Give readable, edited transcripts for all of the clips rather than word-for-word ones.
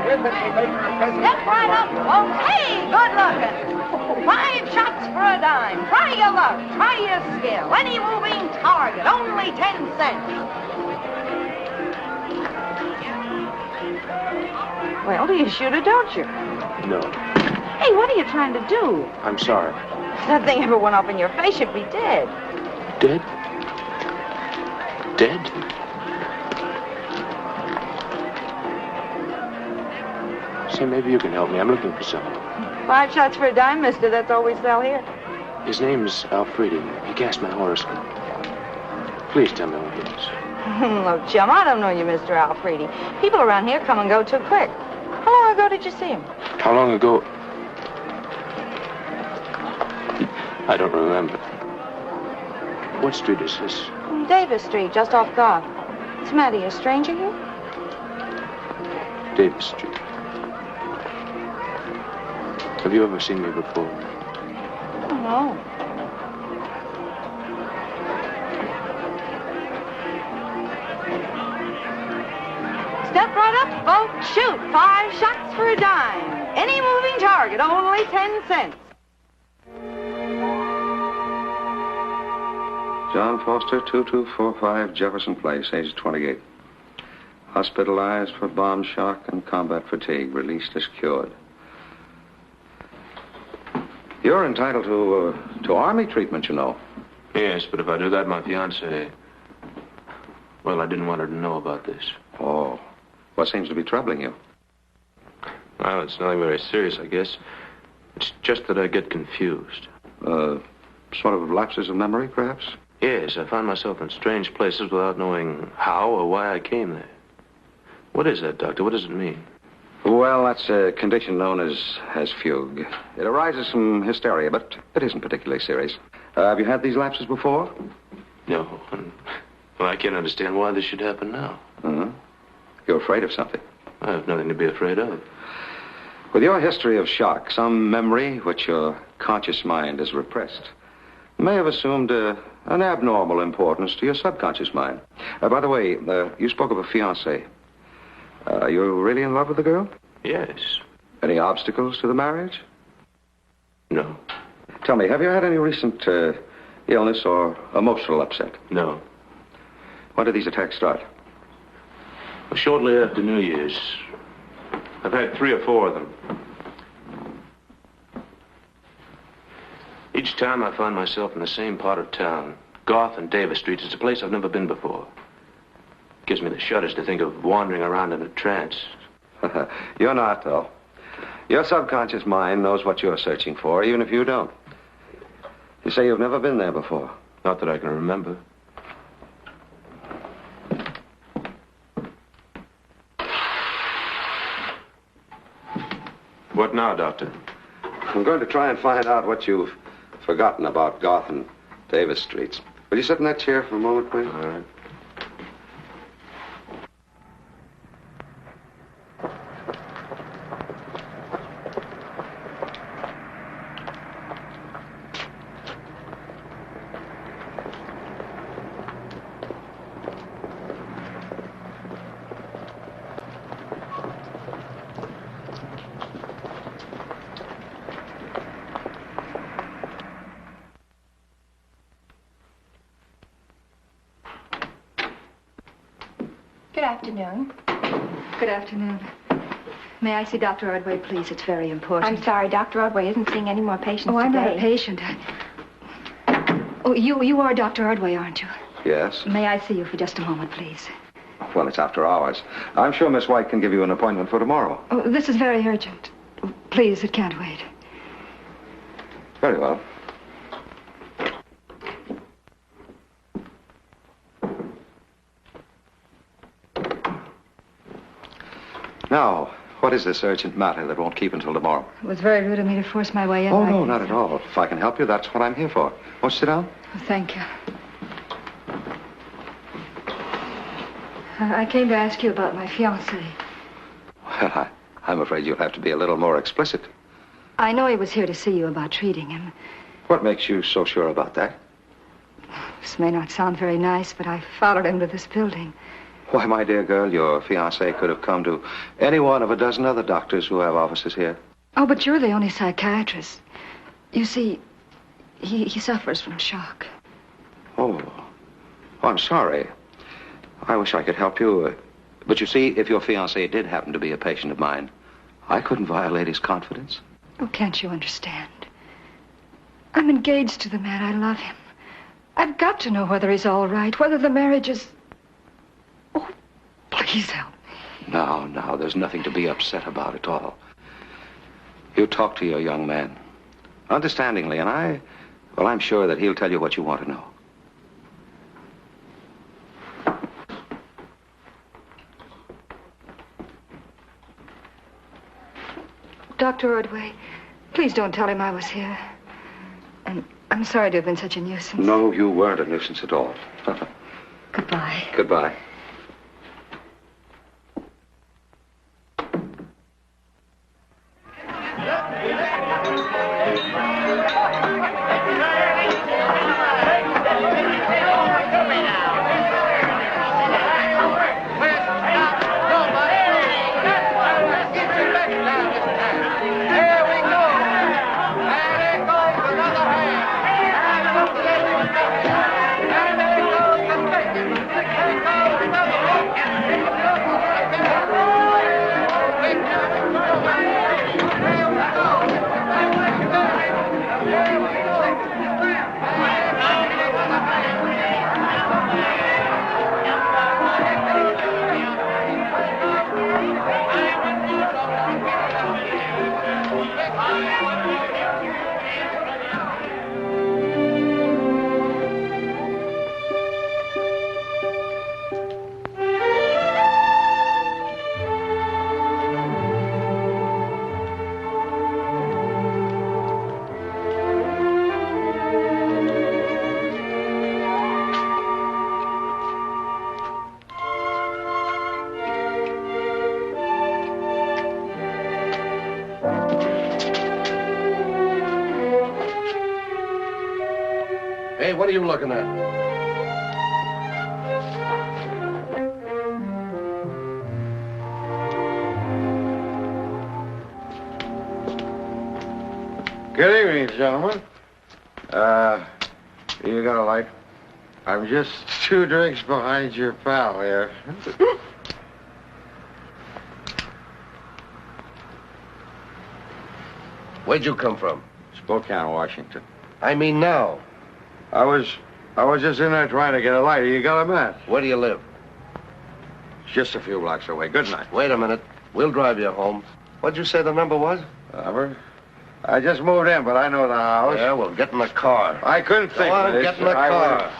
Step right up, folks. Hey, good looking. 5 shots for a dime. Try your luck. Try your skill. Any moving target. Only 10 cents. Well, do you shoot or don't you? No. Hey, what are you trying to do? I'm sorry. If that thing ever went up in your face, you'd be dead. Dead? Dead? Say, maybe you can help me. I'm looking for someone. 5 shots for a dime, mister. That's all we sell here. His name's Alfredi. He cast my horoscope. Please tell me what it is. Look, chum, I don't know you, Mr. Alfredi. People around here come and go too quick. How long ago did you see him? How long ago? I don't remember. What street is this? Davis Street, just off Garth. What's the matter, you a stranger here? Davis Street. Have you ever seen me before? Oh, no. Step right up, folks. Shoot. 5 shots for a dime. Any moving target, only 10 cents. John Foster, 2245 Jefferson Place, age 28. Hospitalized for bomb shock and combat fatigue. Released as cured. You're entitled to Army treatment, you know. Yes, but if I do that, my fiancée... Well, I didn't want her to know about this. Oh. What seems to be troubling you? Well, it's nothing very serious, I guess. It's just that I get confused. Sort of lapses of memory, perhaps? Yes, I find myself in strange places without knowing how or why I came there. What is that, Doctor? What does it mean? Well, that's a condition known as fugue. It arises from hysteria, but it isn't particularly serious. Have you had these lapses before? No. Well, I can't understand why this should happen now. Uh-huh. You're afraid of something. I have nothing to be afraid of. With your history of shock, some memory which your conscious mind has repressed may have assumed an abnormal importance to your subconscious mind. By the way, you spoke of a fiancé. Are you really in love with the girl? Yes. Any obstacles to the marriage? No. Tell me, have you had any recent illness or emotional upset? No. When did these attacks start? Well, shortly after New Year's. I've had 3 or 4 of them. Each time I find myself in the same part of town. Garth and Davis Street. It's a place I've never been before. It gives me the shudders to think of wandering around in a trance. You're not, though. Your subconscious mind knows what you're searching for, even if you don't. You say you've never been there before. Not that I can remember. What now, Doctor? I'm going to try and find out what you've forgotten about Garth and Davis Streets. Will you sit in that chair for a moment, please? All right. Good afternoon. Good afternoon. May I see Dr. Ordway, please? It's very important. I'm sorry, Dr. Ordway isn't seeing any more patients today. Oh, I'm not a patient. Oh, you are Dr. Ordway, aren't you? Yes. May I see you for just a moment, please? Well, it's after hours. I'm sure Miss White can give you an appointment for tomorrow. Oh, this is very urgent. Please, it can't wait. Very well. Now, what is this urgent matter that won't keep until tomorrow? It was very rude of me to force my way in. Oh, no, not at all. If I can help you, that's what I'm here for. Won't you sit down? Oh, thank you. I came to ask you about my fiancé. Well, I'm afraid you'll have to be a little more explicit. I know he was here to see you about treating him. What makes you so sure about that? This may not sound very nice, but I followed him to this building. Why, my dear girl, your fiancé could have come to any one of a dozen other doctors who have offices here. Oh, but you're the only psychiatrist. You see, he suffers from shock. Oh, I'm sorry. I wish I could help you. But you see, if your fiancé did happen to be a patient of mine, I couldn't violate his confidence. Oh, can't you understand? I'm engaged to the man. I love him. I've got to know whether he's all right, whether the marriage is... Oh, please help me. No, there's nothing to be upset about at all. You talk to your young man understandingly, and I'm sure that he'll tell you what you want to know. Dr. Ordway, please don't tell him I was here. And I'm sorry to have been such a nuisance. No, you weren't a nuisance at all. Goodbye. Goodbye. Hey, what are you looking at? Good evening, gentlemen. You got a light? I'm just 2 drinks behind your pal here. Where'd you come from? Spokane, Washington. I mean now. I was just in there trying to get a light. You got a match? Where do you live? Just a few blocks away. Good night. Wait a minute. We'll drive you home. What'd you say the number was? Robert? I just moved in, but I know the house. Yeah, well, get in the car. I couldn't think Go on, of this. get in the car.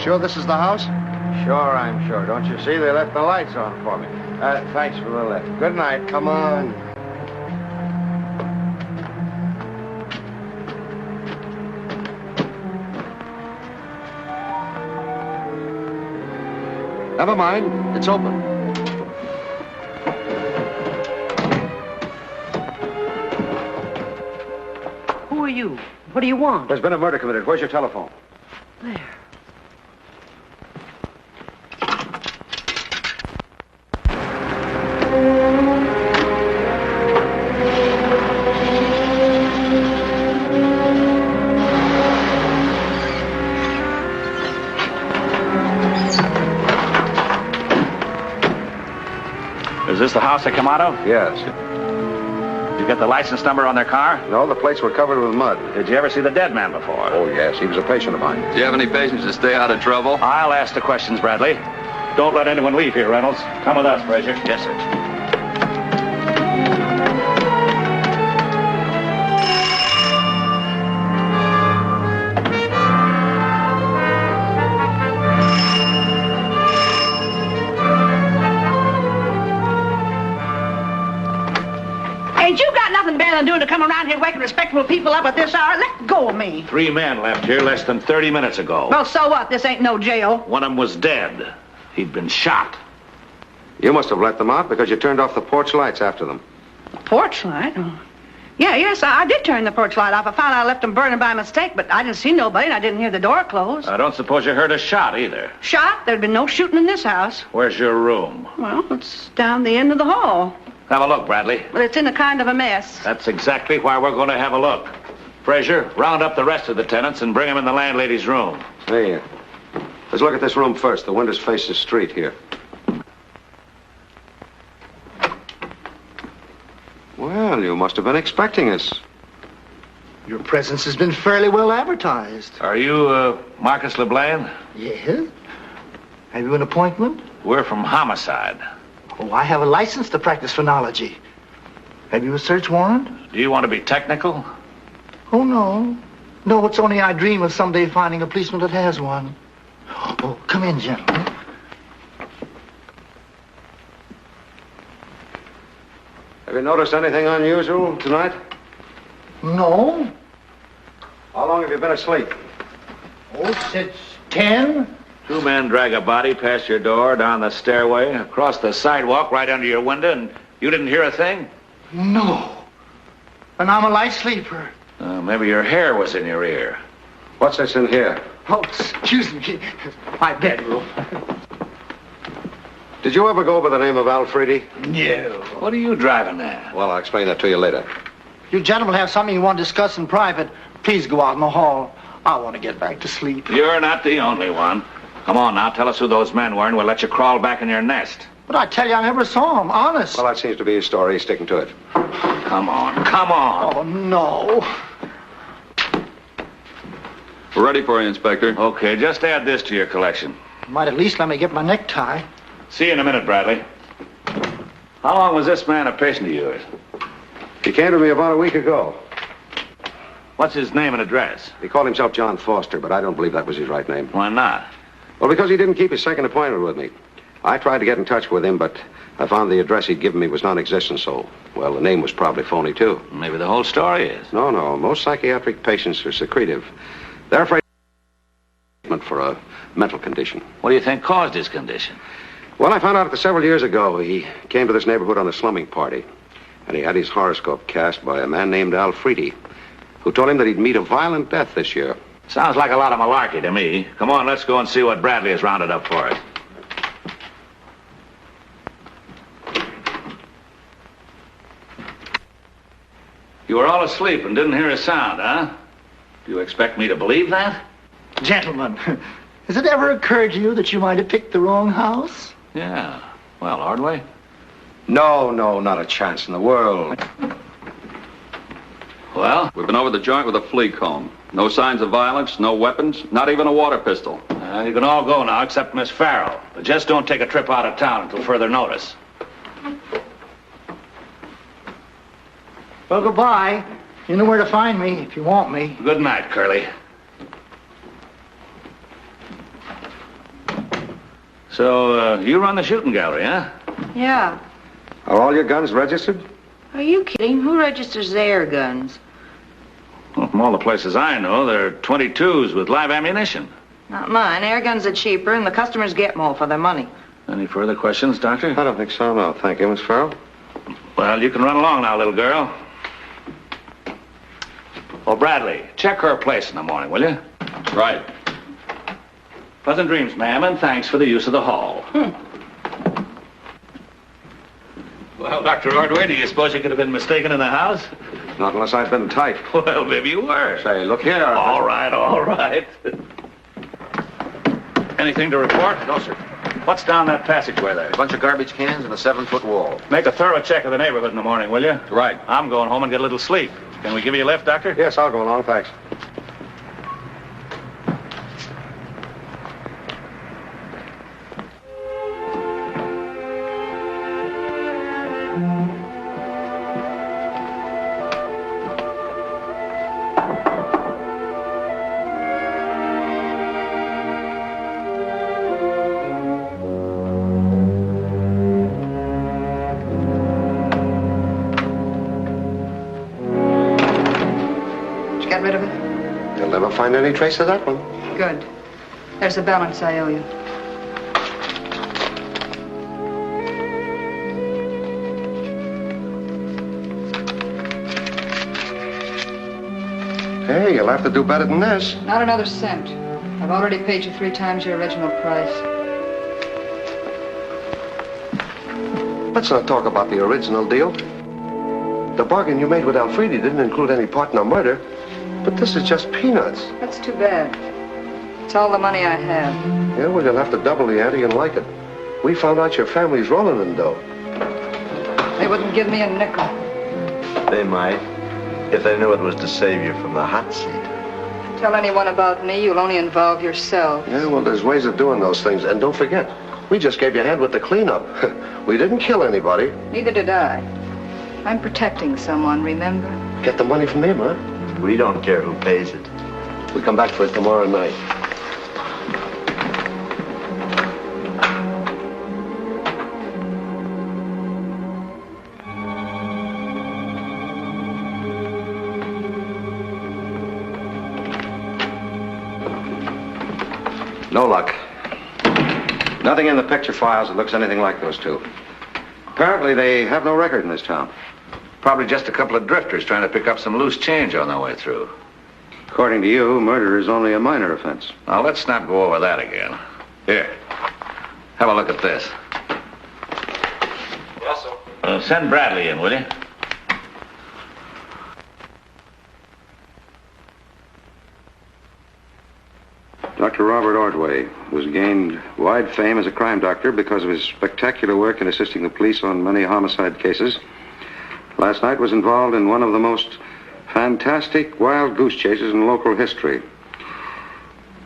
Sure this is the house? Sure, I'm sure. Don't you see? They left the lights on for me. Thanks for the lift. Good night. Come on. Never mind. It's open. Who are you? What do you want? There's been a murder committed. Where's your telephone? There. Is this the house they come out of? Yes. You get the license number on their car? No, the plates were covered with mud. Did you ever see the dead man before? Oh, yes. He was a patient of mine. Do you have any patience to stay out of trouble? I'll ask the questions, Bradley. Don't let anyone leave here, Reynolds. Come with us, Frazier. Yes, sir. nothing better than doing to come around here waking respectable people up at this hour? Let go of me. 3 men left here less than 30 minutes ago. Well, so what? This ain't no jail. One of them was dead. He'd been shot. You must have let them out because you turned off the porch lights after them. Porch light? Oh. Yes, I did turn the porch light off. I found I left them burning by mistake, but I didn't see nobody, and I didn't hear the door close. I don't suppose you heard a shot either. Shot? There'd been no shooting in this house. Where's your room? Well, it's down the end of the hall. Have a look, Bradley. But it's in a kind of a mess. That's exactly why we're going to have a look. Frazier, round up the rest of the tenants and bring them in the landlady's room. Hey, let's look at this room first. The windows face the street here. Well, you must have been expecting us. Your presence has been fairly well advertised. Are you, Marcus LeBlanc? Yes? Have you an appointment? We're from Homicide. Oh, I have a license to practice phrenology. Have you a search warrant? Do you want to be technical? Oh, no. No, it's only I dream of someday finding a policeman that has one. Oh, come in, gentlemen. Have you noticed anything unusual tonight? No. How long have you been asleep? Oh, since 10. 2 men drag a body past your door, down the stairway, across the sidewalk, right under your window, and you didn't hear a thing? No. And I'm a light sleeper. Maybe your hair was in your ear. What's this in here? Oh, excuse me. My bedroom. Did you ever go by the name of Alfredi? No. What are you driving at? Well, I'll explain that to you later. You gentlemen have something you want to discuss in private. Please go out in the hall. I want to get back to sleep. You're not the only one. Come on now, tell us who those men were and we'll let you crawl back in your nest. But I tell you, I never saw them, honest. Well, that seems to be his story. He's sticking to it. Come on, come on. Oh, no. We're ready for you, Inspector. Okay, just add this to your collection. Might at least let me get my necktie. See you in a minute, Bradley. How long was this man a patient of yours? He came to me about a week ago. What's his name and address? He called himself John Foster, but I don't believe that was his right name. Why not? Well, because he didn't keep his second appointment with me. I tried to get in touch with him, but I found the address he'd given me was non-existent, so, well, the name was probably phony, too. Maybe the whole story is. No. Most psychiatric patients are secretive. They're afraid for a mental condition. What do you think caused his condition? Well, I found out that several years ago he came to this neighborhood on a slumming party, and he had his horoscope cast by a man named Alfredi, who told him that he'd meet a violent death this year. Sounds like a lot of malarkey to me. Come on, let's go and see what Bradley has rounded up for us. You were all asleep and didn't hear a sound, huh? Do you expect me to believe that? Gentlemen, has it ever occurred to you that you might have picked the wrong house? Yeah. Well, Ordway? No, not a chance in the world. Well? We've been over the joint with a flea comb. No signs of violence, no weapons, not even a water pistol. You can all go now except Miss Farrell. But just don't take a trip out of town until further notice. Well, goodbye. You know where to find me if you want me. Good night, Curly. So, you run the shooting gallery, huh? Yeah. Are all your guns registered? Are you kidding? Who registers their guns? Well, from all the places I know, they're 22s with live ammunition. Not mine. Air guns are cheaper, and the customers get more for their money. Any further questions, Doctor? I don't think so, no. Thank you, Miss Farrell. Well, you can run along now, little girl. Oh, Bradley, check her place in the morning, will you? Right. Pleasant dreams, ma'am, and thanks for the use of the hall. Well, Dr. Ordway, do you suppose you could have been mistaken in the house? Not unless I'd been tight. Well, maybe you were. Say, look here. All right. Anything to report? No, sir. What's down that passageway there? A bunch of garbage cans and a 7-foot wall. Make a thorough check of the neighborhood in the morning, will you? Right. I'm going home and get a little sleep. Can we give you a lift, Doctor? Yes, I'll go along, thanks. don't find any trace of that one. Good. There's the balance I owe you. Hey, you'll have to do better than this. Not another cent. I've already paid you 3 times your original price. Let's not talk about the original deal. The bargain you made with Alfredi didn't include any partner murder, but this is just peanuts. That's too bad. It's all the money I have. Yeah, well, you'll have to double the ante and like it. We found out your family's rolling in dough. They wouldn't give me a nickel. They might, if they knew it was to save you from the hot seat. Tell anyone about me, you'll only involve yourself. Yeah, well, there's ways of doing those things. And don't forget, we just gave you a hand with the cleanup. We didn't kill anybody. Neither did I. I'm protecting someone, remember? Get the money from him, huh? We don't care who pays it. We come back for it tomorrow night. No luck. Nothing in the picture files that looks anything like those two. Apparently, they have no record in this town. Probably just a couple of drifters trying to pick up some loose change on their way through. According to you, murder is only a minor offense. Now, let's not go over that again. Here, have a look at this. Yes, sir. Send Bradley in, will you? Dr. Robert Ordway was gained wide fame as a crime doctor because of his spectacular work in assisting the police on many homicide cases. Last night was involved in one of the most fantastic wild goose chases in local history.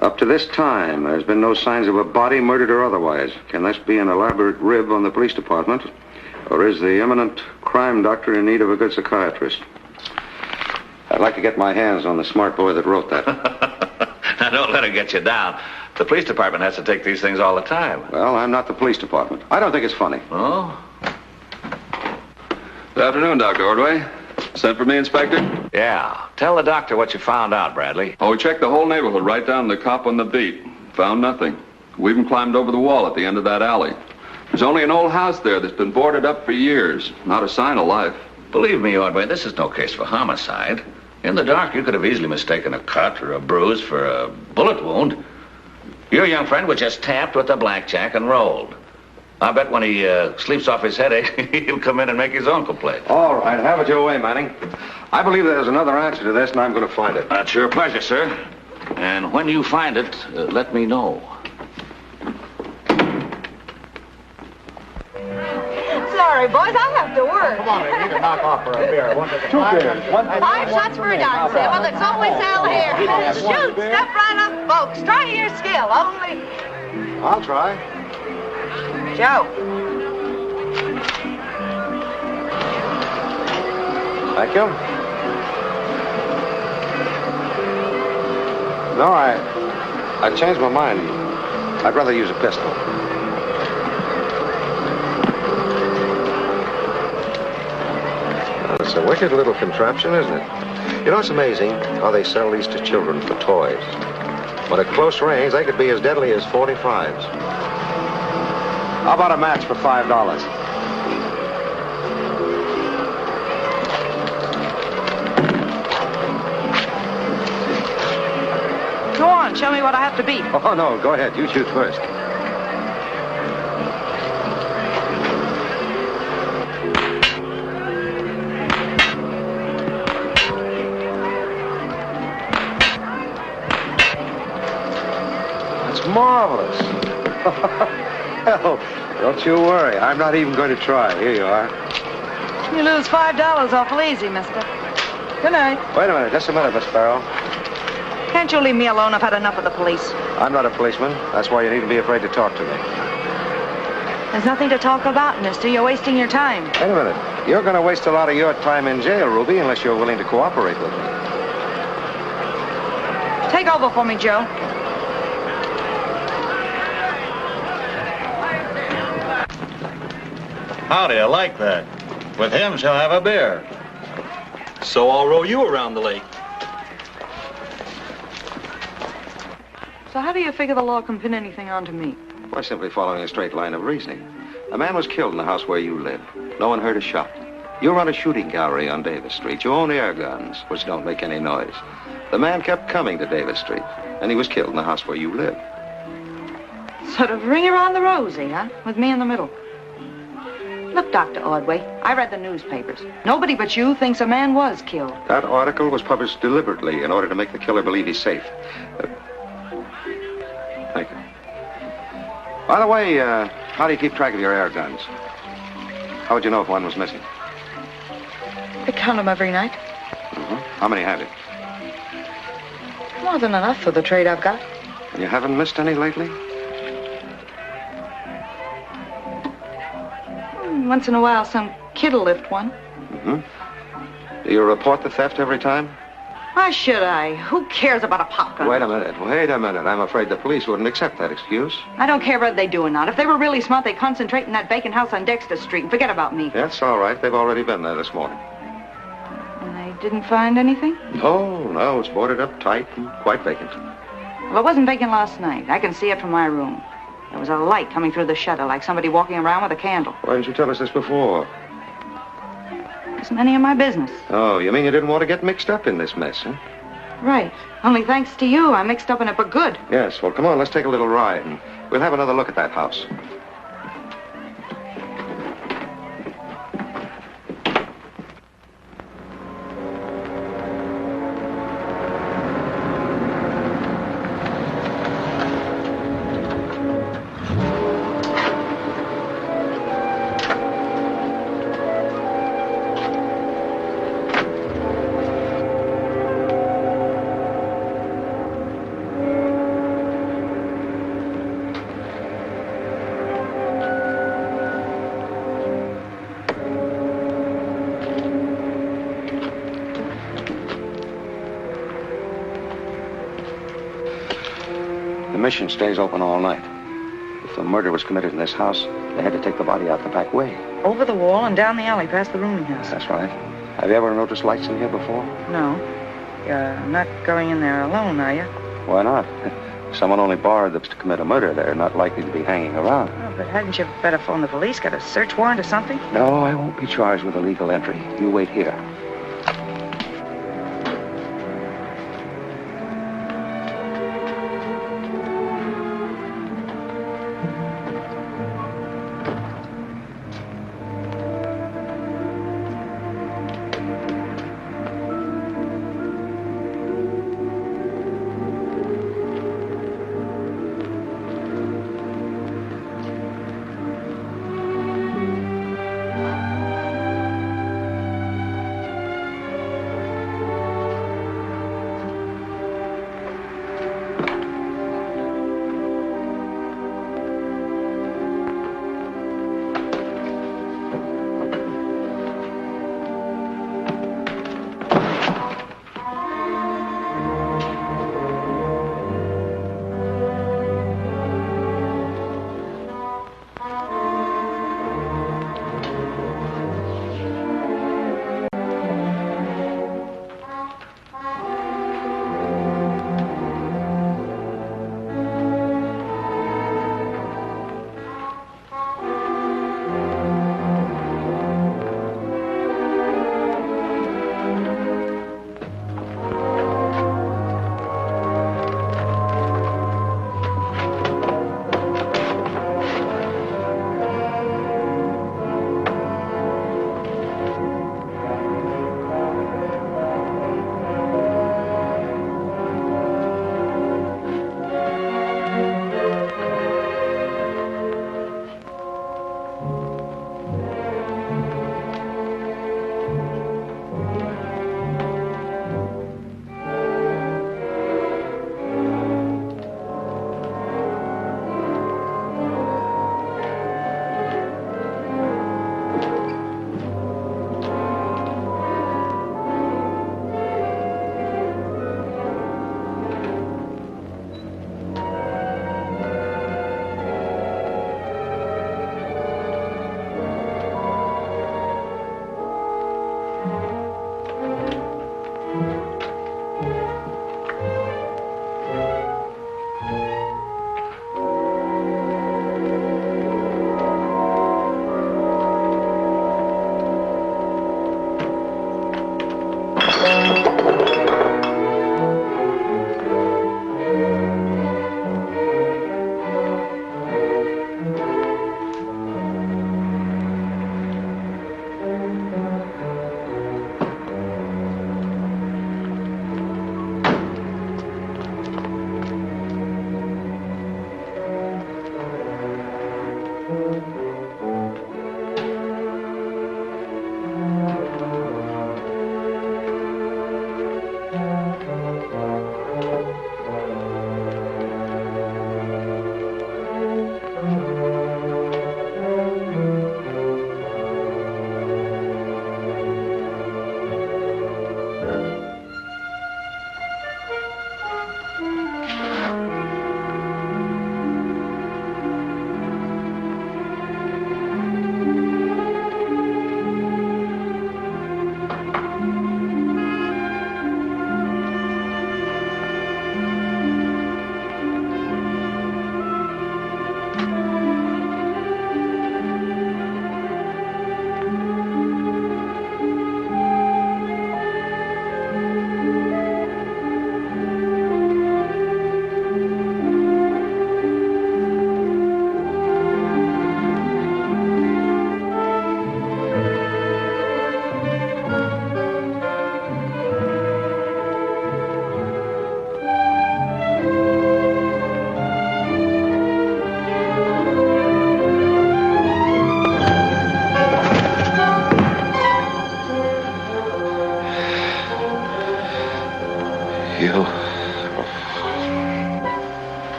Up to this time, there's been no signs of a body, murdered or otherwise. Can this be an elaborate rib on the police department? Or is the eminent crime doctor in need of a good psychiatrist? I'd like to get my hands on the smart boy that wrote that. Now, don't let it get you down. The police department has to take these things all the time. Well, I'm not the police department. I don't think it's funny. Oh? Good afternoon, Dr. Ordway. Sent for me, Inspector? Yeah. Tell the doctor what you found out, Bradley. Oh, we checked the whole neighborhood, right down to the cop on the beat. Found nothing. We even climbed over the wall at the end of that alley. There's only an old house there that's been boarded up for years. Not a sign of life. Believe me, Ordway, this is no case for homicide. In the dark, you could have easily mistaken a cut or a bruise for a bullet wound. Your young friend was just tapped with a blackjack and rolled. I bet when he sleeps off his headache, he'll come in and make his own complaint. All right, have it your way, Manning. I believe there's another answer to this, and I'm going to find it. That's your pleasure, sir. And when you find it, let me know. Sorry, boys, I'll have to work. Come on, we need to knock off for a beer. 2 beers. 5 shots for a dime, Sybil. That's all we sell here. Shoot, step right up, folks. Try your skill. Only... I'll try. Joe. Thank you. No, I changed my mind. I'd rather use a pistol. It's a wicked little contraption, isn't it? You know, it's amazing how they sell these to children for toys. But at close range, they could be as deadly as 45s. How about a match for $5? Go on, show me what I have to beat. Oh, no, go ahead. You shoot first. Marvelous. Hell, don't you worry. I'm not even going to try. Here you are. You lose $5 awful easy, mister. Good night. Wait a minute. Just a minute, Miss Farrell. Can't you leave me alone? I've had enough of the police. I'm not a policeman. That's why you need to be afraid to talk to me. There's nothing to talk about, mister. You're wasting your time. Wait a minute. You're going to waste a lot of your time in jail, Ruby, unless you're willing to cooperate with me. Take over for me, Joe. How do you like that? With him, she'll have a beer. So I'll row you around the lake. so how do you figure the law can pin anything onto me? By simply following a straight line of reasoning. A man was killed in the house where you live. No one heard a shot. You run a shooting gallery on Davis Street. You own air guns, which don't make any noise. The man kept coming to Davis Street, and he was killed in the house where you live. Sort of ring around the rosy, huh? With me in the middle. Look, Dr. Ordway, I read the newspapers. Nobody but you thinks a man was killed. That article was published deliberately in order to make the killer believe he's safe. Thank you. By the way, how do you keep track of your air guns? How would you know if one was missing? I count them every night. Mm-hmm. How many have you? More than enough for the trade I've got. And you haven't missed any lately? Once in a while, some kid'll lift one. Mm-hmm. Do you report the theft every time? Why should I? Who cares about a pop gun? Wait a minute. I'm afraid the police wouldn't accept that excuse. I don't care whether they do or not. If they were really smart, they'd concentrate in that vacant house on Dexter Street and forget about me. That's all right. They've already been there this morning. And they didn't find anything? No. It's boarded up tight and quite vacant. Well, it wasn't vacant last night. I can see it from my room. There was a light coming through the shutter, like somebody walking around with a candle. Why didn't you tell us this before? It wasn't any of my business. Oh, you mean you didn't want to get mixed up in this mess, huh? Right. Only thanks to you, I mixed up in it for good. Yes, well, come on, let's take a little ride, and we'll have another look at that house. The mission stays open all night. If the murder was committed in this house, they had to take the body out the back way. Over the wall and down the alley past the rooming house. That's right. Have you ever noticed lights in here before? No. You're not going in there alone, are you? Why not? If someone only borrowed them to commit a murder, they're not likely to be hanging around. Oh, but hadn't you better phone the police? Got a search warrant or something? No, I won't be charged with illegal entry. You wait here.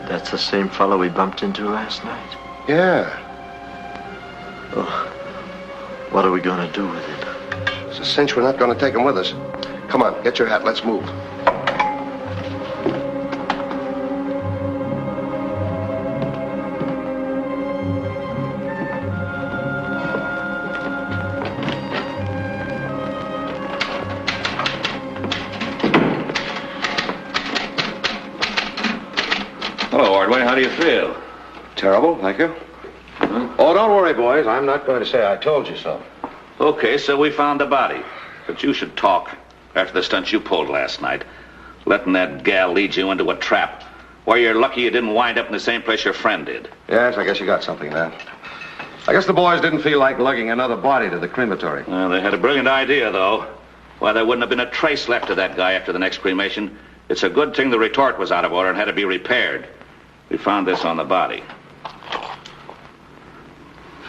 That's the same fellow we bumped into last night? Yeah. Oh, what are we going to do with him? It's a cinch we're not going to take him with us. Come on, get your hat. Let's move. Hello, Ordway. How do you feel? Terrible, thank you. Oh, don't worry, boys. I'm not going to say I told you so. Okay, so we found the body. But you should talk after the stunt you pulled last night. Letting that gal lead you into a trap. Why, you're lucky you didn't wind up in the same place your friend did. Yes, I guess you got something there. I guess the boys didn't feel like lugging another body to the crematory. Well, they had a brilliant idea, though. Why, there wouldn't have been a trace left of that guy after the next cremation. It's a good thing the retort was out of order and had to be repaired. We found this on the body.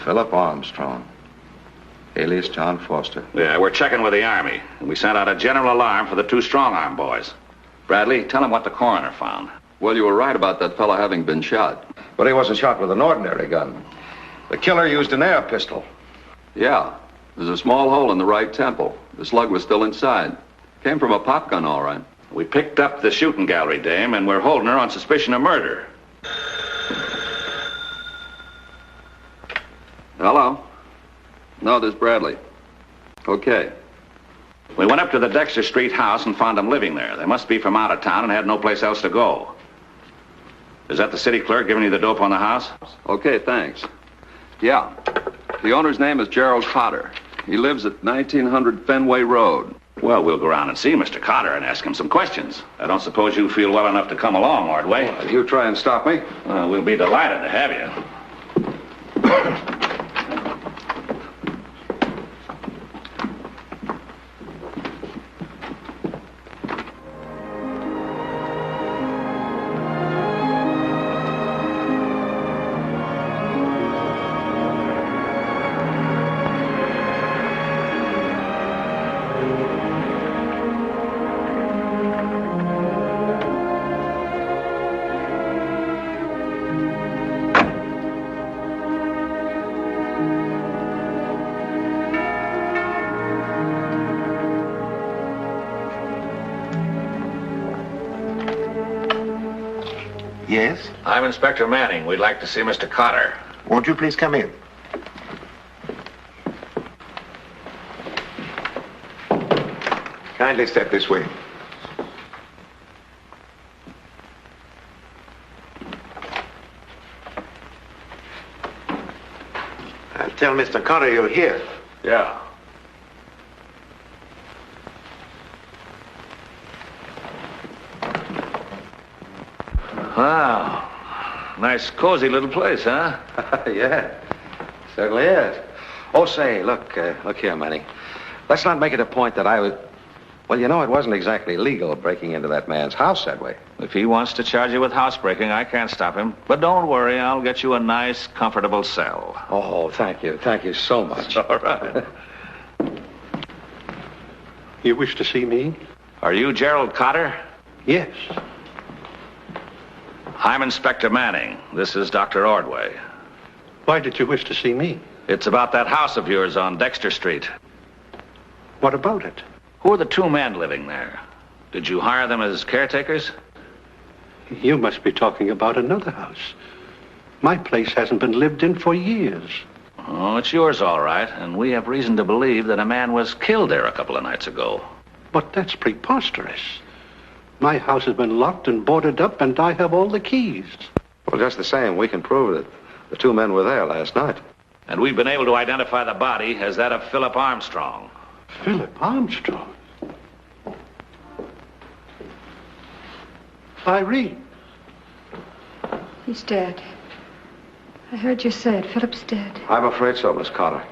Philip Armstrong, alias John Foster. Yeah, we're checking with the Army. And we sent out a general alarm for the two strong-arm boys. Bradley, tell them what the coroner found. Well, you were right about that fellow having been shot. But he wasn't shot with an ordinary gun. The killer used an air pistol. Yeah, there's a small hole in the right temple. The slug was still inside. Came from a pop gun, all right. We picked up the shooting gallery dame, and we're holding her on suspicion of murder. Hello? No, this is Bradley. Okay. We went up to the Dexter Street house and found them living there. They must be from out of town and had no place else to go. Is that the city clerk giving you the dope on the house? Okay, thanks. Yeah. The owner's name is Gerald Cotter. He lives at 1900 Fenway Road. Well, we'll go around and see Mr. Cotter and ask him some questions. I don't suppose you feel well enough to come along, Ordway. Well, you try and stop me. We'll be delighted to have you. Yes? I'm Inspector Manning. We'd like to see Mr. Cotter. Won't you please come in? Kindly step this way. I'll tell Mr. Cotter you're here. Yeah. Wow. Nice, cozy little place, huh? Yeah, certainly is. Oh, say, look here, Manning. Let's not make it a point that I was... Well, you know, it wasn't exactly legal breaking into that man's house that way. If he wants to charge you with housebreaking, I can't stop him. But don't worry, I'll get you a nice, comfortable cell. Oh, thank you. Thank you so much. All right. You wish to see me? Are you Gerald Cotter? Yes. I'm Inspector Manning. This is Dr. Ordway. Why did you wish to see me? It's about that house of yours on Dexter Street. What about it? Who are the two men living there? Did you hire them as caretakers? You must be talking about another house. My place hasn't been lived in for years. Oh, it's yours, all right. And we have reason to believe that a man was killed there a couple of nights ago. But that's preposterous. My house has been locked and boarded up, and I have all the keys. Well, just the same, we can prove that the two men were there last night. And we've been able to identify the body as that of Philip Armstrong. Philip Armstrong? Irene. He's dead. I heard you say it. Philip's dead. I'm afraid so, Miss Cotter.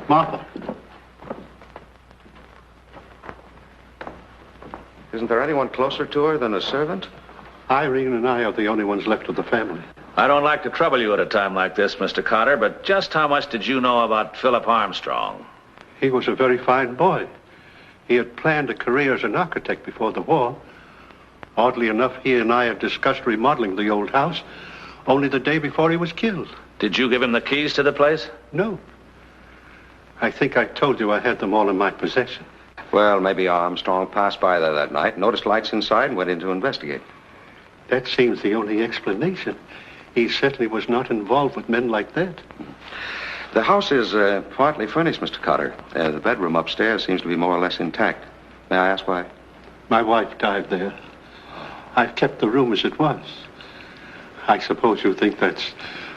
Martha. Isn't there anyone closer to her than a servant? Irene and I are the only ones left of the family. I don't like to trouble you at a time like this, Mr. Cotter, but just how much did you know about Philip Armstrong? He was a very fine boy. He had planned a career as an architect before the war. Oddly enough, he and I had discussed remodeling the old house only the day before he was killed. Did you give him the keys to the place? No. I think I told you I had them all in my possession. Well, maybe Armstrong passed by there that night, noticed lights inside, and went in to investigate. That seems the only explanation. He certainly was not involved with men like that. The house is partly furnished, Mr. Cotter. The bedroom upstairs seems to be more or less intact. May I ask why? My wife died there. I've kept the room as it was. I suppose you think that's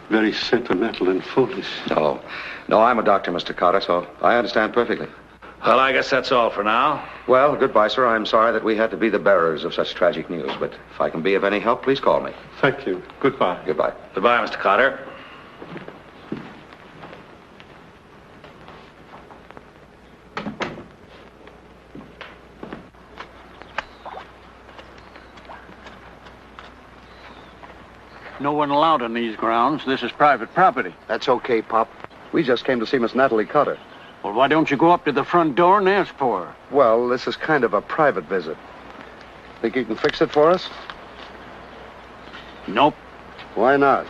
very sentimental and foolish. No. No, I'm a doctor, Mr. Cotter, so I understand perfectly. Well, I guess that's all for now. Well, goodbye, sir. I'm sorry that we had to be the bearers of such tragic news, but if I can be of any help, please call me. Thank you. Goodbye. Goodbye. Goodbye, Mr. Cotter. No one allowed on these grounds. This is private property. That's okay, Pop. We just came to see Miss Natalie Cotter. Well, why don't you go up to the front door and ask for her? Well, this is kind of a private visit. Think you can fix it for us? Nope. Why not?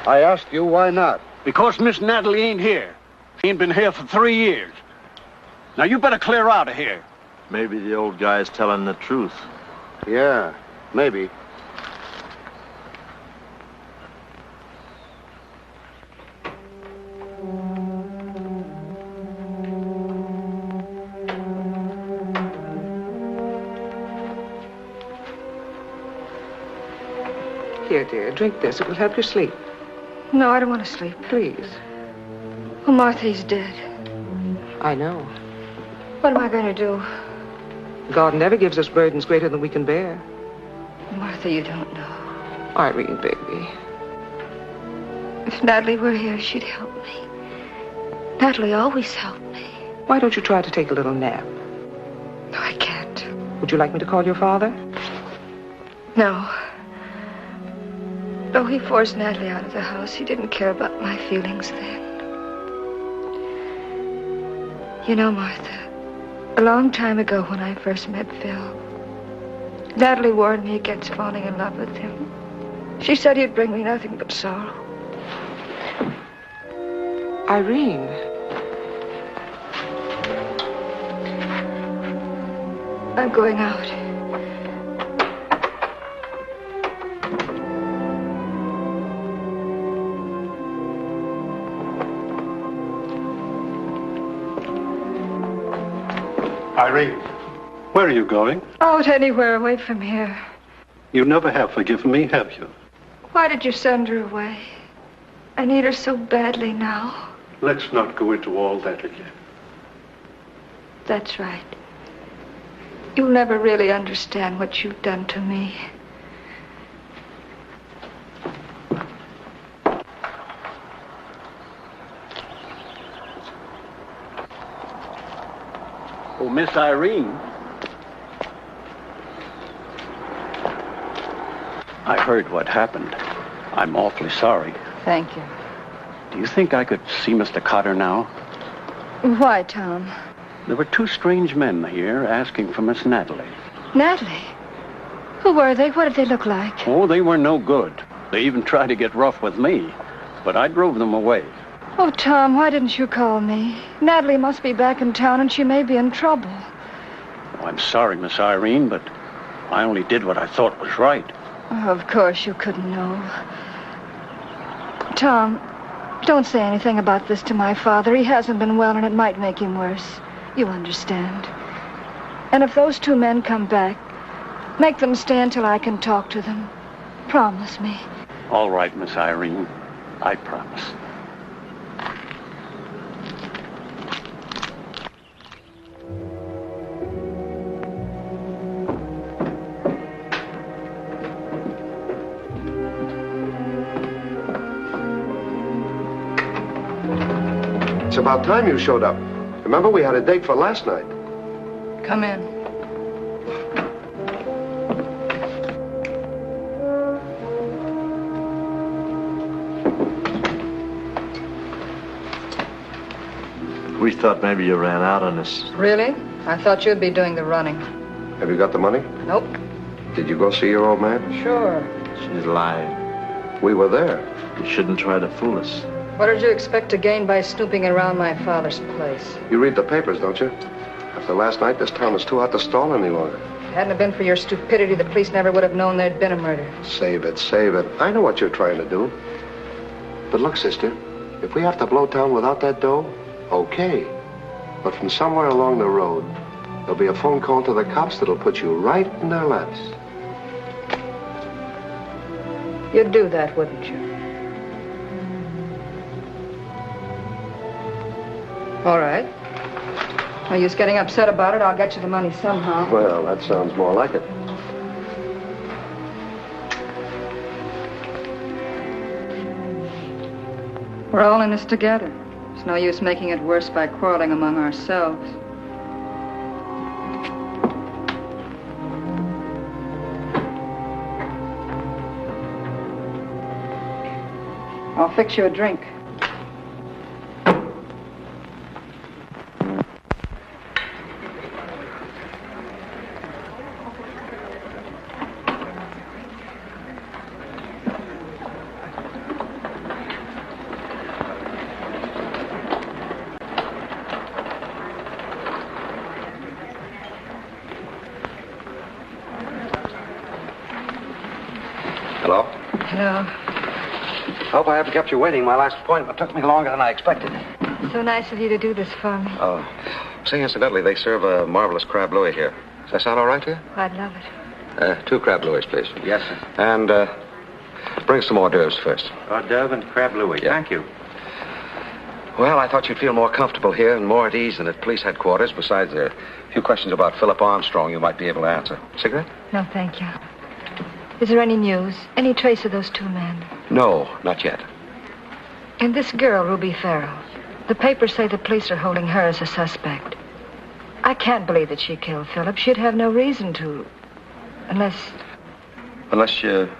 I asked you why not. Because Miss Natalie ain't here. She ain't been here for 3 years. Now, you better clear out of here. Maybe the old guy's telling the truth. Yeah, maybe. Here, dear, drink this. It will help you sleep. No, I don't want to sleep. Please. Oh, Martha, he's dead. I know. What am I going to do? God never gives us burdens greater than we can bear. Martha, you don't know. Irene, baby. If Natalie were here, she'd help me. Natalie always helped me. Why don't you try to take a little nap? No, I can't. Would you like me to call your father? No. Though he forced Natalie out of the house, he didn't care about my feelings then. You know, Martha, a long time ago when I first met Phil, Natalie warned me against falling in love with him. She said he'd bring me nothing but sorrow. Irene. I'm going out. Irene, where are you going? Out anywhere away from here. You never have forgiven me, have you? Why did you send her away? I need her so badly now. Let's not go into all that again. That's right. You'll never really understand what you've done to me. Oh, Miss Irene. I heard what happened. I'm awfully sorry. Thank you. Do you think I could see Mr. Cotter now? Why, Tom? There were two strange men here asking for Miss Natalie. Natalie? Who were they? What did they look like? Oh, they were no good. They even tried to get rough with me, but I drove them away. Oh, Tom, why didn't you call me? Natalie must be back in town and she may be in trouble. Oh, I'm sorry, Miss Irene, but I only did what I thought was right. Oh, of course you couldn't know. Tom, don't say anything about this to my father. He hasn't been well and it might make him worse. You understand. And if those two men come back, make them stay until I can talk to them. Promise me. All right, Miss Irene. I promise. It's about time you showed up. Remember, we had a date for last night. Come in. We thought maybe you ran out on us. Really? I thought you'd be doing the running. Have you got the money? Nope. Did you go see your old man? Sure. She's lying. We were there. You shouldn't try to fool us. What did you expect to gain by snooping around my father's place? You read the papers, don't you? After last night, this town is too hot to stall any longer. If it hadn't have been for your stupidity, the police never would have known there'd been a murder. Save it, save it. I know what you're trying to do. But look, sister, if we have to blow town without that dough, okay. But from somewhere along the road, there'll be a phone call to the cops that'll put you right in their laps. You'd do that, wouldn't you? All right. No use getting upset about it. I'll get you the money somehow. Well, that sounds more like it. We're all in this together. There's no use making it worse by quarreling among ourselves. I'll fix you a drink. Hello? Hello. Hope I haven't kept you waiting. My last appointment took me longer than I expected. So nice of you to do this for me. Oh. Say, incidentally, they serve a marvelous crab louis here. Does that sound all right to you? I'd love it. 2 crab louis, please. Yes, sir. And, bring some hors d'oeuvres first. Hors d'oeuvre and crab louis. Yeah. Thank you. Well, I thought you'd feel more comfortable here and more at ease than at police headquarters. Besides, there are a few questions about Philip Armstrong you might be able to answer. Cigarette? No, thank you. Is there any news? Any trace of those 2 men? No, not yet. And this girl, Ruby Farrell. The papers say the police are holding her as a suspect. I can't believe that she killed Philip. She'd have no reason to. Unless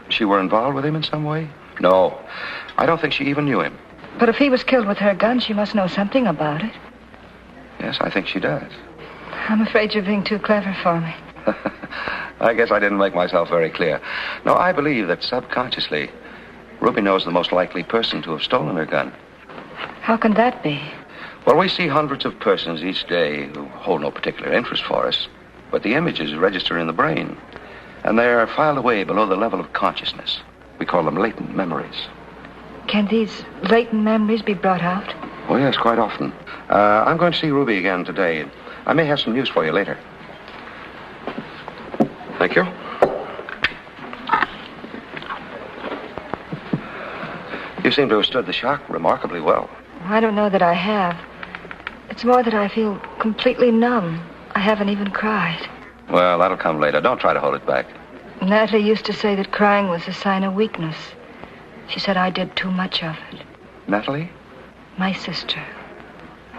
she were involved with him in some way? No. I don't think she even knew him. But if he was killed with her gun, she must know something about it. Yes, I think she does. I'm afraid you're being too clever for me. I guess I didn't make myself very clear. No, I believe that subconsciously, Ruby knows the most likely person to have stolen her gun. How can that be? Well, we see hundreds of persons each day who hold no particular interest for us, but the images register in the brain, and they are filed away below the level of consciousness. We call them latent memories. Can these latent memories be brought out? Oh, yes, quite often. I'm going to see Ruby again today. I may have some news for you later. Thank you. You seem to have stood the shock remarkably well. I don't know that I have. It's It's more that I feel completely numb. I haven't even cried. Well, that'll come later. Don't try to hold it back. Natalie used to say that crying was a sign of weakness. She said I did too much of it. Natalie? My sister.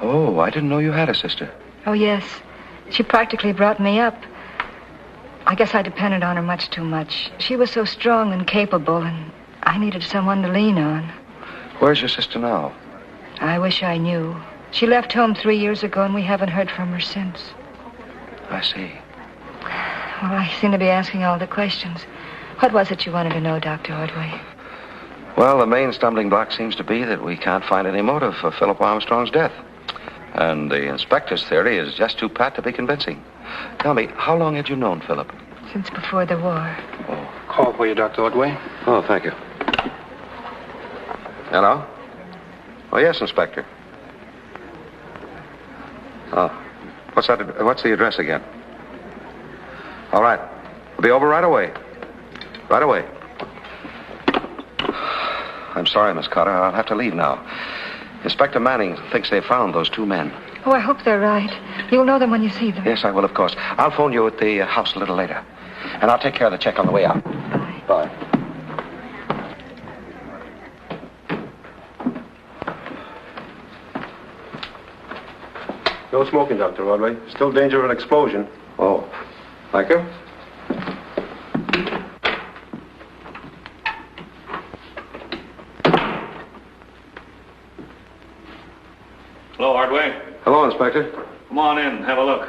Oh, I didn't know you had a sister. Oh, yes. She practically brought me up. I guess I depended on her much too much. She was so strong and capable, and I needed someone to lean on. Where's your sister now? I wish I knew. She left home 3 years ago, and we haven't heard from her since. I see. Well, I seem to be asking all the questions. What was it you wanted to know, Dr. Ordway? Well, the main stumbling block seems to be that we can't find any motive for Philip Armstrong's death. And the inspector's theory is just too pat to be convincing. Tell me, how long had you known Philip? Since before the war. Oh. Call for you, Dr. Ordway. Oh, thank you. Hello? Oh, yes, Inspector. Oh. What's the address again? All right. We'll be over right away. Right away. I'm sorry, Miss Carter. I'll have to leave now. Inspector Manning thinks they found those 2 men. Oh, I hope they're right. You'll know them when you see them. Yes, I will, of course. I'll phone you at the house a little later. And I'll take care of the check on the way out. Bye. Bye. No smoking, Dr. Ordway. Still danger of an explosion. Oh, thank you. Hello, Ordway. Hello, Inspector. Come on in, have a look.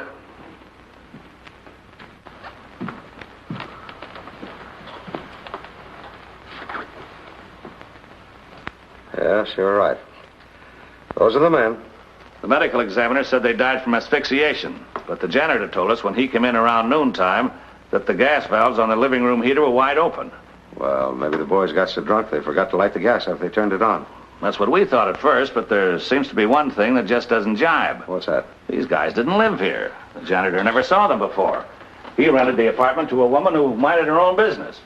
Yes, you're right. Those are the men. The medical examiner said they died from asphyxiation, but the janitor told us when he came in around noontime that the gas valves on the living room heater were wide open. Well, maybe the boys got so drunk they forgot to light the gas after they turned it on. That's what we thought at first, but there seems to be one thing that just doesn't jibe. What's that? These guys didn't live here. The janitor never saw them before. He rented the apartment to a woman who minded her own business.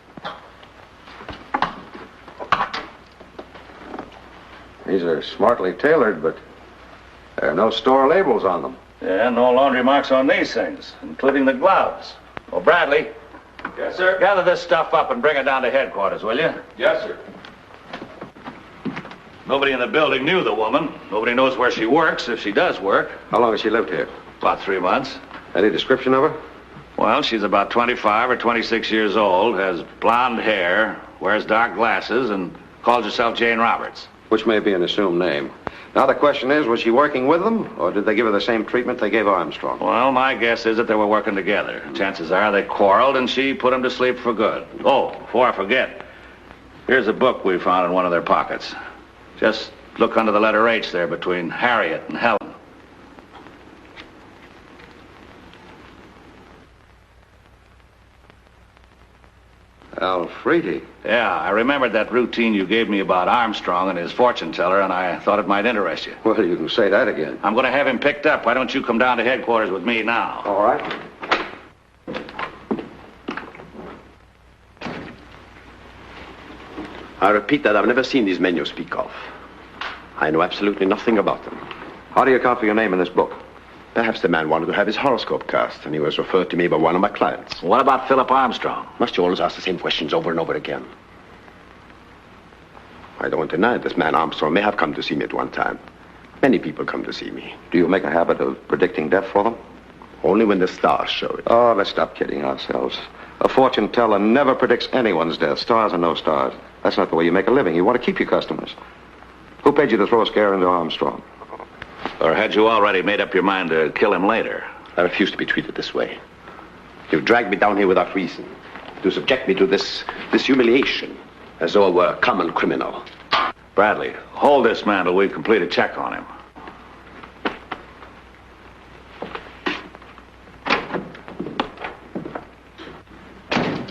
These are smartly tailored, but there are no store labels on them. Yeah, no laundry marks on these things, including the gloves. Well, Bradley. Yes, sir. Gather this stuff up and bring it down to headquarters, will you? Yes, sir. Nobody in the building knew the woman. Nobody knows where she works, if she does work. How long has she lived here? About 3 months. Any description of her? Well, she's about 25 or 26 years old, has blonde hair, wears dark glasses, and calls herself Jane Roberts. Which may be an assumed name. Now the question is, was she working with them, or did they give her the same treatment they gave Armstrong? Well, my guess is that they were working together. Chances are they quarreled, and she put him to sleep for good. Oh, before I forget, here's a book we found in one of their pockets. Just look under the letter H there between Harriet and Helen. Alfredi. Yeah, I remembered that routine you gave me about Armstrong and his fortune teller, and I thought it might interest you. Well, you can say that again. I'm going to have him picked up. Why don't you come down to headquarters with me now? All right. I repeat that I've never seen these men you speak of. I know absolutely nothing about them. How do you account for your name in this book? Perhaps the man wanted to have his horoscope cast, and he was referred to me by one of my clients. What about Philip Armstrong? Must you always ask the same questions over and over again? I don't deny this man Armstrong may have come to see me at one time. Many people come to see me. Do you make a habit of predicting death for them? Only when the stars show it. Oh, let's stop kidding ourselves. A fortune teller never predicts anyone's death, stars or no stars. That's not the way you make a living. You want to keep your customers. Who paid you to throw a scare into Armstrong? Or had you already made up your mind to kill him later? I refuse to be treated this way. You've dragged me down here without reason. To subject me to this humiliation, as though I were a common criminal. Bradley, hold this man till we complete a check on him.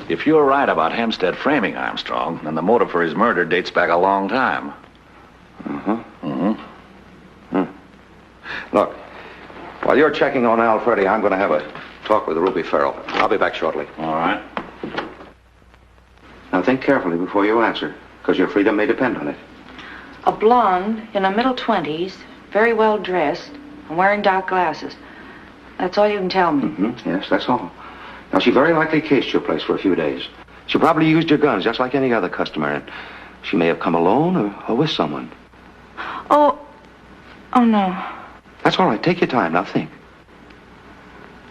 If you're right about Hempstead framing Armstrong, then the motive for his murder dates back a long time. Look, while you're checking on Alfredi, I'm going to have a talk with Ruby Farrell. I'll be back shortly. All right. Now think carefully before you answer, because your freedom may depend on it. A blonde in her middle 20s, very well dressed, I'm wearing dark glasses. That's all you can tell me. Mm-hmm. Yes, that's all. Now, she very likely cased your place for a few days. She probably used your guns just like any other customer, and she may have come alone or with someone. Oh no. That's all right. Take your time. Now, think.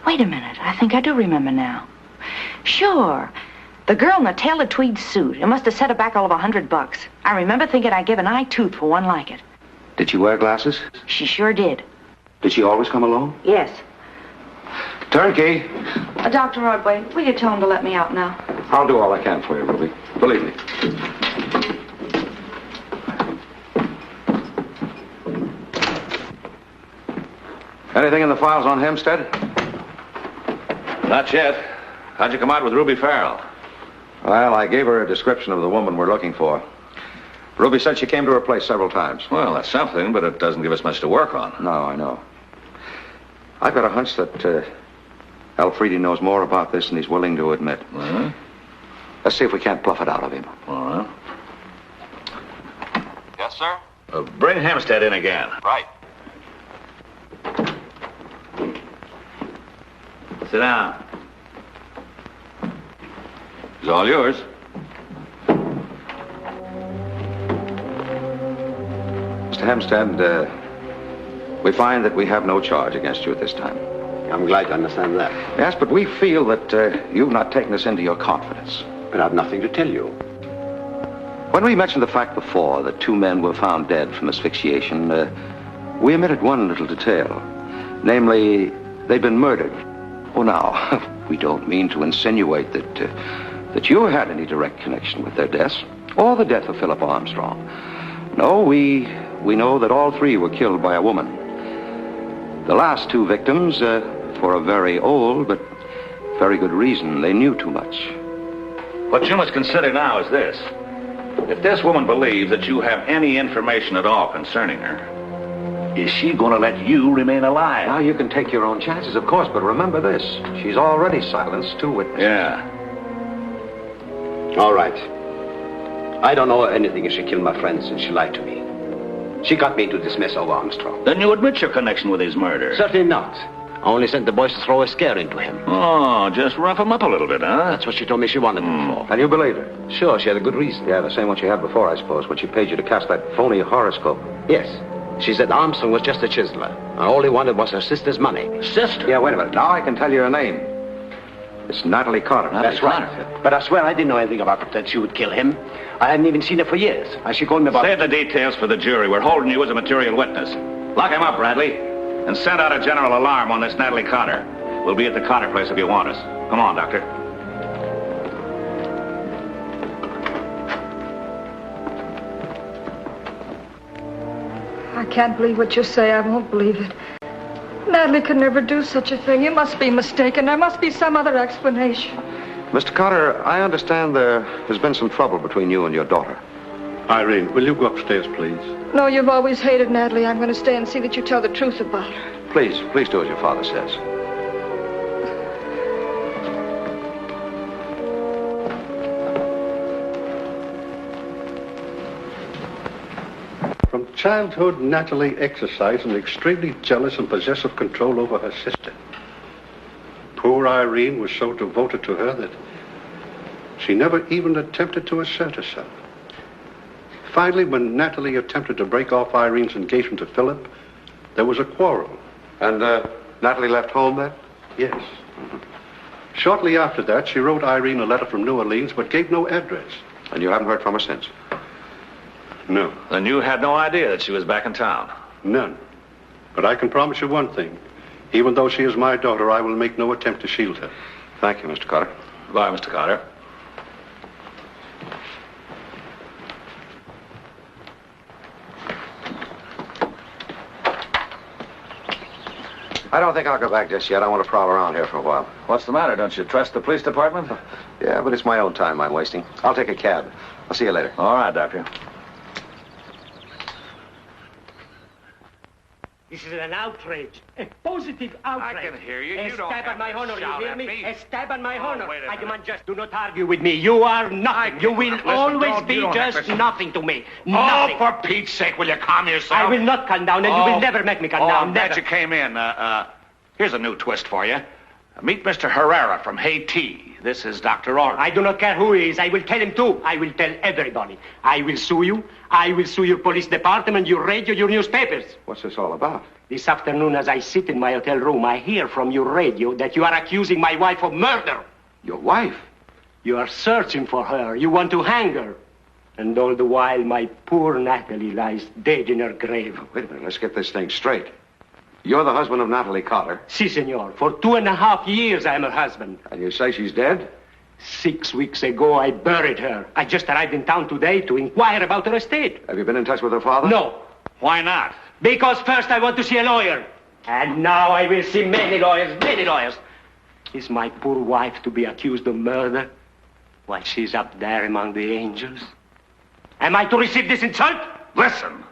Wait a minute. I think I do remember now. Sure. The girl in the tailored tweed suit. It must have set her back all of $100. I remember thinking I'd give an eye tooth for one like it. Did she wear glasses? She sure did. Did she always come alone? Yes. Turnkey. Dr. Ordway, will you tell him to let me out now? I'll do all I can for you, Ruby. Believe me. Anything in the files on Hempstead? Not yet. How'd you come out with Ruby Farrell? Well, I gave her a description of the woman we're looking for. Ruby said she came to her place several times. Well, that's something, but it doesn't give us much to work on. No, I know. I've got a hunch that Alfredi knows more about this than he's willing to admit. Uh-huh. Let's see if we can't bluff it out of him. All right. Yes, sir? Bring Hempstead in again. Right. Sit down. It's all yours. Mr. Hempstead, we find that we have no charge against you at this time. I'm glad to understand that. Yes, but we feel that you've not taken us into your confidence. But I've nothing to tell you. When we mentioned the fact before that 2 men were found dead from asphyxiation, we omitted one little detail. Namely, they'd been murdered. Oh, now, we don't mean to insinuate that you had any direct connection with their deaths or the death of Philip Armstrong. No, we know that all 3 were killed by a woman. The last 2 victims, for a very old but very good reason, they knew too much. What you must consider now is this. If this woman believes that you have any information at all concerning her, is she going to let you remain alive? Now, you can take your own chances, of course, but remember this. She's already silenced 2 witnesses. Yeah. All right. I don't know anything if she killed my friends and she lied to me. She got me to dismiss over Armstrong. Then you admit your connection with his murder. Certainly not. I only sent the boys to throw a scare into him. Oh, just rough him up a little bit, huh? That's what she told me she wanted them for. And you believed her? Sure, she had a good reason. Yeah, the same one she had before, I suppose, when she paid you to cast that phony horoscope. Yes. She said Armstrong was just a chiseler, and all he wanted was her sister's money. Sister? Yeah, wait a minute. Now I can tell you her name. It's Natalie Carter. That's right. But I swear I didn't know anything about that she would kill him. I hadn't even seen her for years. She called me about... Save the details for the jury. We're holding you as a material witness. Lock him up, Bradley, and send out a general alarm on this Natalie Carter. We'll be at the Carter place if you want us. Come on, Doctor. I can't believe what you say. I won't believe it. Natalie could never do such a thing. You must be mistaken. There must be some other explanation. Mr. Carter, I understand there has been some trouble between you and your daughter. Irene, will you go upstairs, please? No, you've always hated Natalie. I'm going to stay and see that you tell the truth about her. Please do as your father says. From childhood, Natalie exercised an extremely jealous and possessive control over her sister. Poor Irene was so devoted to her that she never even attempted to assert herself. Finally, when Natalie attempted to break off Irene's engagement to Philip, there was a quarrel. And Natalie left home then? Yes. Mm-hmm. Shortly after that, she wrote Irene a letter from New Orleans, but gave no address. And you haven't heard from her since? No. Then you had no idea that she was back in town? None. But I can promise you one thing. Even though she is my daughter, I will make no attempt to shield her. Thank you, Mr. Carter. Goodbye, Mr. Carter. I don't think I'll go back just yet. I want to prowl around here for a while. What's the matter? Don't you trust the police department? Yeah, but it's my own time I'm wasting. I'll take a cab. I'll see you later. All right, Doctor. This is an outrage. A positive outrage. I can hear you. A You don't stab have at my to honor. shout You hear at me? me. A stab at my honor. wait a I minute. demand just do not argue with me. You are nothing. You will Listen, always don't- be you don't have just to- nothing to me. Nothing. Oh, for Pete's sake, will you calm yourself? I will not come down, and you will never make me come down. I'm glad Never. you came in. Here's a new twist for you. Meet Mr. Herrera from Haiti. This is Dr. Orr. I do not care who he is. I will tell him too. I will tell everybody. I will sue you. I will sue your police department, your radio, your newspapers. What's this all about? This afternoon, as I sit in my hotel room, I hear from your radio that you are accusing my wife of murder. Your wife? You are searching for her. You want to hang her. And all the while, my poor Natalie lies dead in her grave. Wait a minute. Let's get this thing straight. You're the husband of Natalie Cotter. Si, senor. For 2.5 years, I am her husband. And you say she's dead? 6 weeks ago, I buried her. I just arrived in town today to inquire about her estate. Have you been in touch with her father? No. Why not? Because first I want to see a lawyer. And now I will see many lawyers, many lawyers. Is my poor wife to be accused of murder while she's up there among the angels? Am I to receive this insult? Listen.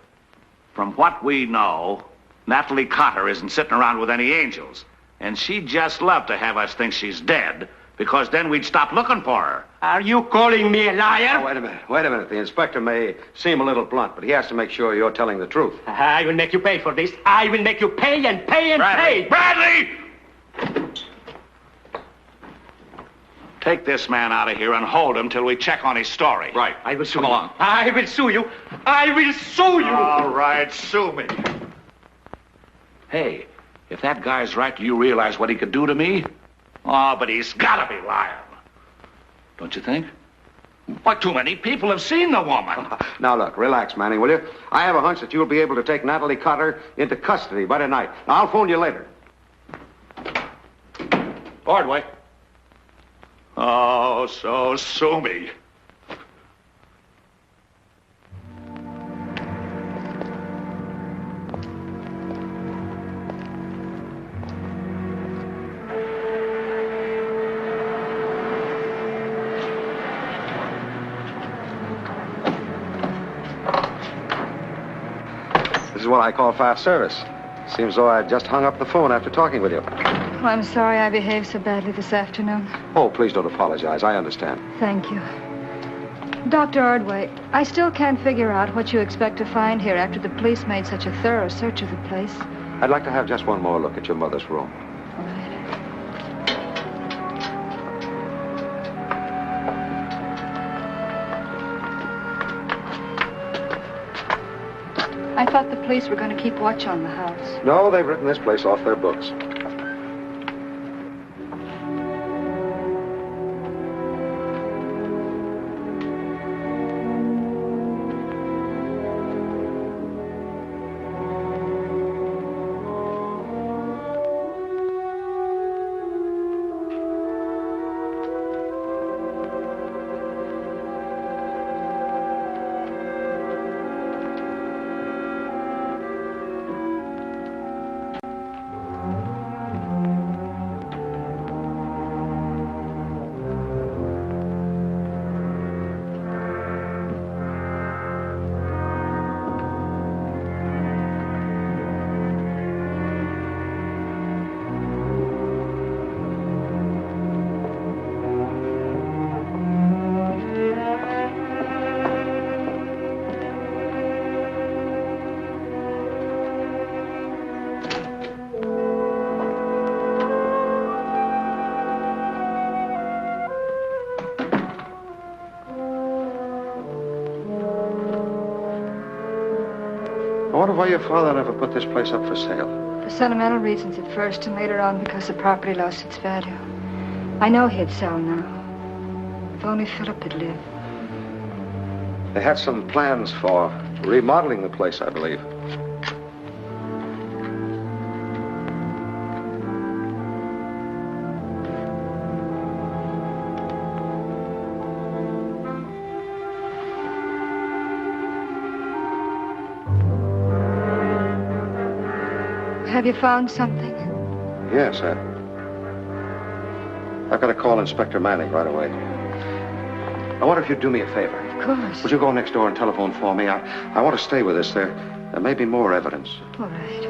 From what we know, Natalie Cotter isn't sitting around with any angels. And she'd just love to have us think she's dead, because then we'd stop looking for her. Are you calling me a liar? Oh, wait a minute. Wait a minute. The inspector may seem a little blunt, but he has to make sure you're telling the truth. I will make you pay for this. I will make you pay and pay and Bradley! pay. Bradley! Take this man out of here and hold him till we check on his story. Right. I will sue Come you. along. I will sue you. I will sue you. All right, sue me. Hey, if that guy's right, do you realize what he could do to me? Oh, but he's got to be lying. Don't you think? Why, too many people have seen the woman. Now, look, relax, Manning, will you? I have a hunch that you'll be able to take Natalie Cotter into custody by tonight. Now, I'll phone you later. Ordway. Oh, so sue me. This is what I call fast service. Seems though I just hung up the phone after talking with you. Well, I'm sorry I behaved so badly this afternoon. Oh, please don't apologize. I understand. Thank you. Dr. Ordway, I still can't figure out what you expect to find here after the police made such a thorough search of the place. I'd like to have just one more look at your mother's room. I thought the police were going to keep watch on the house. No, they've written this place off their books. I wonder why your father never put this place up for sale. For sentimental reasons at first, and later on because the property lost its value. I know he'd sell now. If only Philip had lived. They had some plans for remodeling the place, I believe. Have you found something? Yes, I've got to call Inspector Manning right away. I wonder if you'd do me a favor. Of course. Would you go next door and telephone for me? I want to stay with us. There may be more evidence. All right.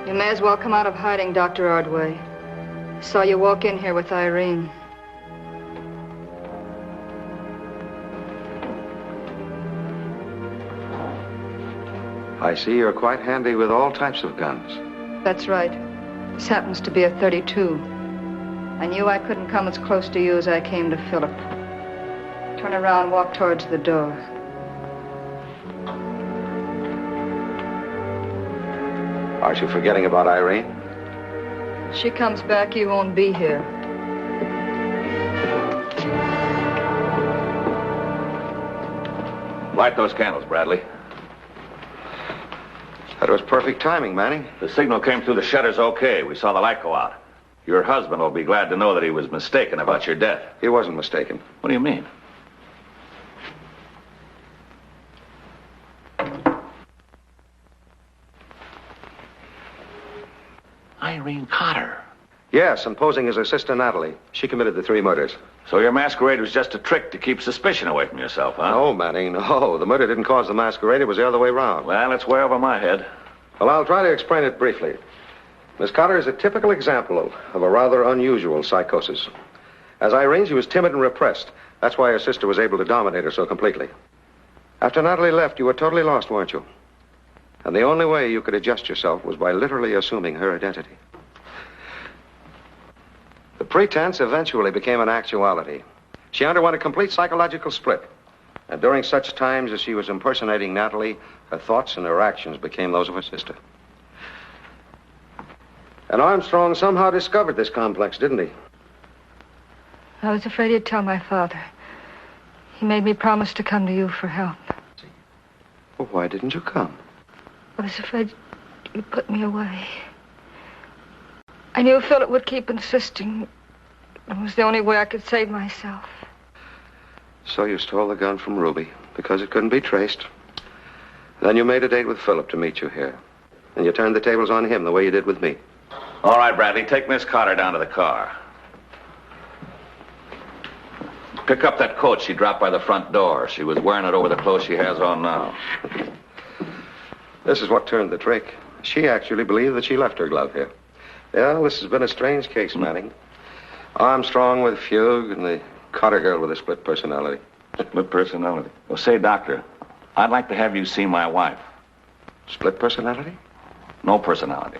You may as well come out of hiding, Dr. Ordway. Saw you walk in here with Irene. I see you're quite handy with all types of guns. That's right. This happens to be a .32. I knew I couldn't come as close to you as I came to Philip. Turn around, walk towards the door. Aren't you forgetting about Irene? If she comes back, you won't be here. Light those candles, Bradley. That was perfect timing, Manning. The signal came through the shutters okay. We saw the light go out. Your husband will be glad to know that he was mistaken about your death. He wasn't mistaken. What do you mean? Irene Cotter. Yes, and posing as her sister Natalie. She committed the 3 murders. So your masquerade was just a trick to keep suspicion away from yourself, huh? No, Manning, no. The murder didn't cause the masquerade. It was the other way around. Well, it's way over my head. Well, I'll try to explain it briefly. Miss Cotter is a typical example of a rather unusual psychosis. As Irene, she was timid and repressed. That's why her sister was able to dominate her so completely. After Natalie left, you were totally lost, weren't you? And the only way you could adjust yourself was by literally assuming her identity. The pretense eventually became an actuality. She underwent a complete psychological split. And during such times as she was impersonating Natalie, her thoughts and her actions became those of her sister. And Armstrong somehow discovered this complex, didn't he? I was afraid he'd tell my father. He made me promise to come to you for help. Well, why didn't you come? I was afraid you'd put me away. I knew Philip would keep insisting. It was the only way I could save myself. So you stole the gun from Ruby because it couldn't be traced. Then you made a date with Philip to meet you here. And you turned the tables on him the way you did with me. All right, Bradley, take Miss Cotter down to the car. Pick up that coat she dropped by the front door. She was wearing it over the clothes she has on now. This is what turned the trick. She actually believed that she left her glove here. Yeah, this has been a strange case, Manning. Armstrong with fugue and the Cotter girl with a split personality. Split personality? Well, say, Doctor, I'd like to have you see my wife. Split personality? No personality.